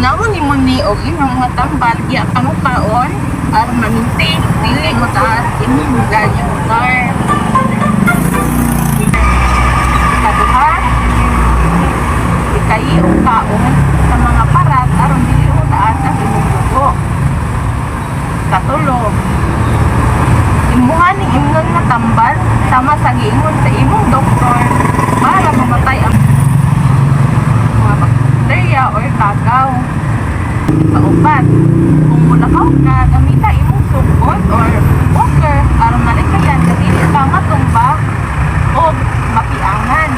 Unahon ni mo ni og imong mga tambal giya kamo kaon aron ma-maintain dili mo taas imong value car. Kaduha, ikayi og kaon sa mga parat aron dili mo taas ang imong dugo. Katulo, imuhan ni imnon nga tambal sama sa giingon sa imong doktor para mamatay ang mga bakterya o kagaw. Kaupat, kung mulakaw ka, gamita imong sugod or walker aron malikayan ka dili ka matumba o mapiangan.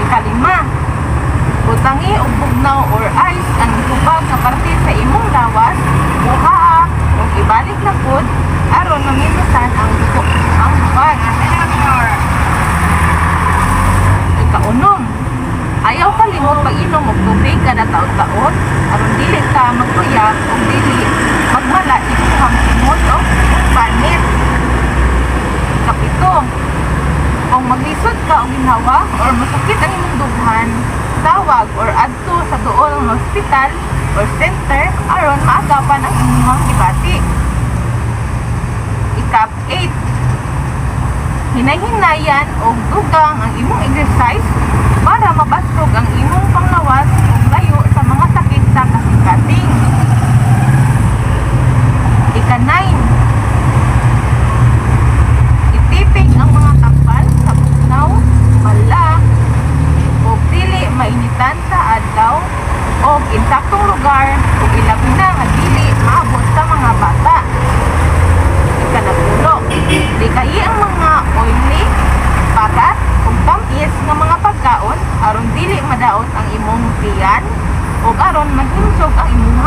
Ikalima, butangi o bugnaw or ice ang tubag na parte sa imong lawas, buhaa o ibalik na food aron maminusan ang dugo ang bubag. Ikaunom, ayaw kalimot pag-inom og tubig kada taon-taon aron dili ka magpuyat o dili magmala imong simot o panit. Ikapito, kung maglisod ka o ginhawa or masakit ang imong dughan, tawag or adto sa duol ng hospital or center aron maagapan ang imong gibati. Ikap-8, hinay-hinayan o dugang ang imong exercise para mabasog ang imong panglawas o layo sa mga sakit sa kasing-kasing. Ika-9, itipig ang mga tambal sa bugnaw, mala, o dili mainitan sa adlaw o insaktong lugar o ilabi na nga dili maabot sa mga bata. Ika-10, likayi ang mga oily, parat, o tamis nga mga pagkaon aron dili madaot ang imong tiyan o aron mahimsog ang imong